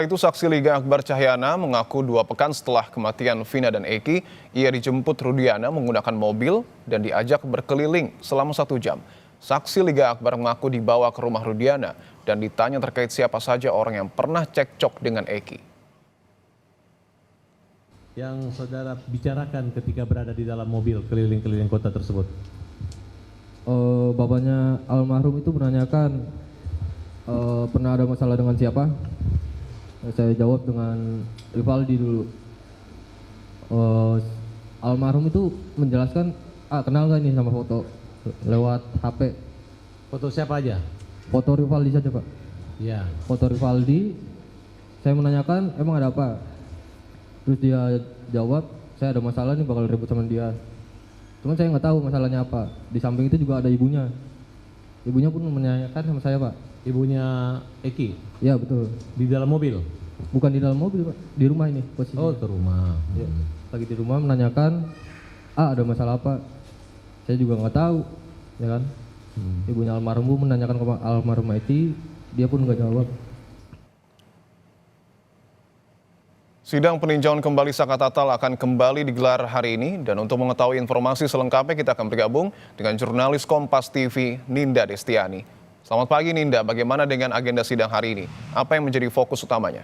Itu saksi Liga Akbar Cahyana mengaku 2 pekan setelah kematian Vina dan Eki, ia dijemput Rudiana menggunakan mobil dan diajak berkeliling selama 1 jam. Saksi Liga Akbar mengaku dibawa ke rumah Rudiana dan ditanya terkait siapa saja orang yang pernah cekcok dengan Eki. Yang saudara bicarakan ketika berada di dalam mobil keliling-keliling kota tersebut? Bapaknya almarhum itu menanyakan pernah ada masalah dengan siapa? Saya jawab dengan Rivaldi dulu. Almarhum itu menjelaskan, kenal gak ini sama foto lewat HP. Foto siapa aja? Foto Rivaldi saja, Pak. Iya. Foto Rivaldi. Saya menanyakan emang ada apa? Terus dia jawab, saya ada masalah nih, bakal ribut sama dia. Cuman saya nggak tahu masalahnya apa. Di samping itu juga ada ibunya. Ibunya pun menanyakan sama saya, Pak. Ibunya Eki? Iya, betul. Di dalam mobil? Bukan di dalam mobil, Pak. Di rumah ini posisinya. Oh, ke rumah. Ya. Lagi di rumah menanyakan, ada masalah apa? Saya juga nggak tahu, ya kan? Ibunya almarhum menanyakan ke almarhum Eki, dia pun nggak jawab. Sidang peninjauan kembali Saka Tatal akan kembali digelar hari ini, dan untuk mengetahui informasi selengkapnya kita akan bergabung dengan jurnalis Kompas TV Ninda Destiani. Selamat pagi Ninda, bagaimana dengan agenda sidang hari ini? Apa yang menjadi fokus utamanya?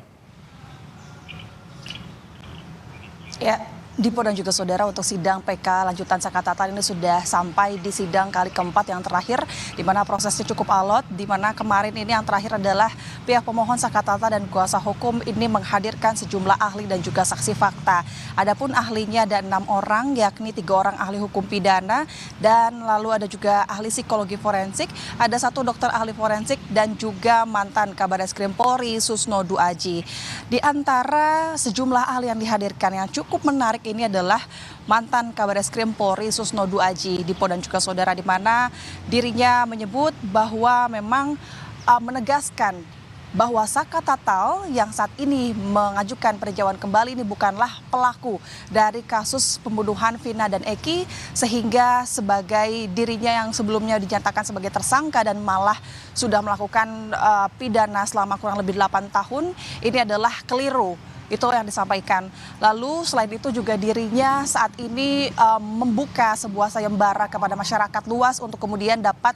Ya, Dipo dan juga saudara, untuk sidang PK lanjutan Saka Tatal ini sudah sampai di sidang kali keempat yang terakhir, di mana prosesnya cukup alot, di mana kemarin ini yang terakhir adalah pihak pemohon Saka Tatal dan kuasa hukum ini menghadirkan sejumlah ahli dan juga saksi fakta. Adapun ahlinya ada 6 orang, yakni 3 orang ahli hukum pidana, dan lalu ada juga ahli psikologi forensik, ada 1 dokter ahli forensik, dan juga mantan Kabareskrim Polri Susno Duaji. Di antara sejumlah ahli yang dihadirkan yang cukup menarik ini adalah mantan Kabareskrim Polri Susno Duaji, Dipo dan juga saudara, di mana dirinya menyebut bahwa memang menegaskan bahwa Saka Tatal yang saat ini mengajukan peninjauan kembali ini bukanlah pelaku dari kasus pembunuhan Vina dan Eki, sehingga sebagai dirinya yang sebelumnya dinyatakan sebagai tersangka dan malah sudah melakukan pidana selama kurang lebih 8 tahun, ini adalah keliru. Itu yang disampaikan. Lalu selain itu juga dirinya saat ini membuka sebuah sayembara kepada masyarakat luas untuk kemudian dapat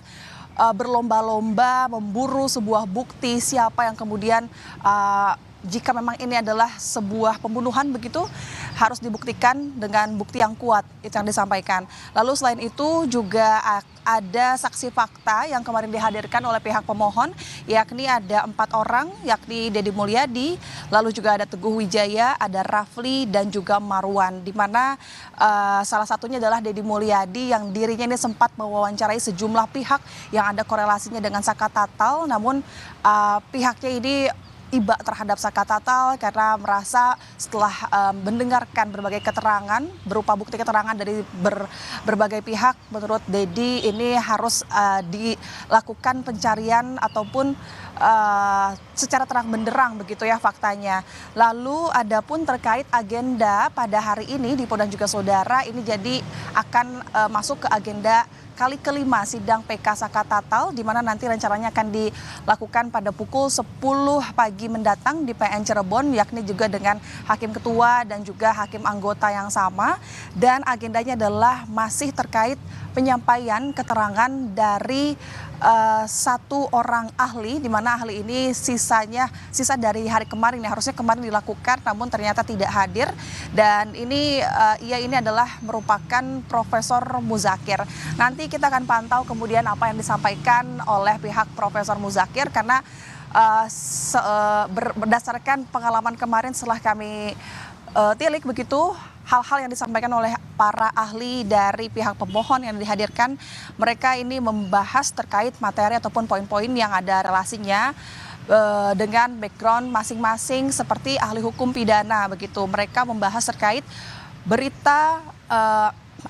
berlomba-lomba memburu sebuah bukti siapa yang kemudian jika memang ini adalah sebuah pembunuhan begitu, harus dibuktikan dengan bukti yang kuat, itu yang disampaikan. Lalu selain itu juga ada saksi fakta yang kemarin dihadirkan oleh pihak pemohon, yakni ada 4 orang, yakni Deddy Mulyadi, lalu juga ada Teguh Wijaya, ada Rafli, dan juga Marwan, di mana salah satunya adalah Deddy Mulyadi yang dirinya ini sempat mewawancarai sejumlah pihak yang ada korelasinya dengan Saka Tatal, namun pihaknya ini iba terhadap Saka Tatal karena merasa setelah mendengarkan berbagai keterangan berupa bukti keterangan dari berbagai pihak, menurut Deddy ini harus dilakukan pencarian ataupun secara terang benderang begitu ya faktanya. Lalu adapun terkait agenda pada hari ini Dipo dan juga saudara, ini jadi akan masuk ke agenda kali kelima sidang PK Saka Tatal, di mana nanti rencananya akan dilakukan pada pukul 10 pagi mendatang di PN Cirebon, yakni juga dengan hakim ketua dan juga hakim anggota yang sama. Dan agendanya adalah masih terkait penyampaian keterangan dari 1 orang ahli, di mana ahli ini sisa dari hari kemarin, harusnya kemarin dilakukan namun ternyata tidak hadir, dan ini ia ini adalah merupakan Profesor Muzakir. Nanti kita akan pantau kemudian apa yang disampaikan oleh pihak Profesor Muzakir, karena berdasarkan pengalaman kemarin setelah kami tilik begitu, hal-hal yang disampaikan oleh para ahli dari pihak pemohon yang dihadirkan, mereka ini membahas terkait materi ataupun poin-poin yang ada relasinya dengan background masing-masing, seperti ahli hukum pidana begitu. Mereka membahas terkait berita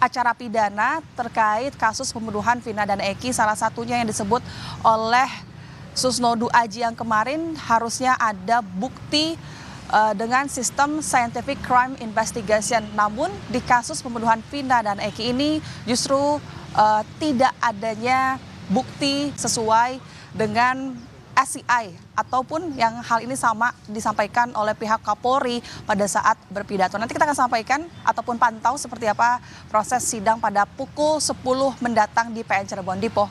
acara pidana terkait kasus pembunuhan Vina dan Eki, salah satunya yang disebut oleh Susno Duaji yang kemarin harusnya ada bukti dengan sistem Scientific Crime Investigation. Namun di kasus pembunuhan Vina dan Eki ini justru tidak adanya bukti sesuai dengan SCI ataupun yang hal ini sama disampaikan oleh pihak Kapolri pada saat berpidato. Nanti kita akan sampaikan ataupun pantau seperti apa proses sidang pada pukul 10 mendatang di PN Cirebon. Dipo.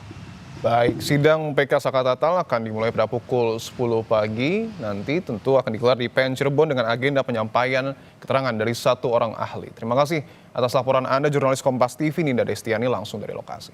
Baik, sidang PK Sakatatal akan dimulai pada pukul 10 pagi. Nanti tentu akan digelar di PN Cirebon dengan agenda penyampaian keterangan dari satu orang ahli. Terima kasih atas laporan Anda, jurnalis Kompas TV Ninda Destiani langsung dari lokasi.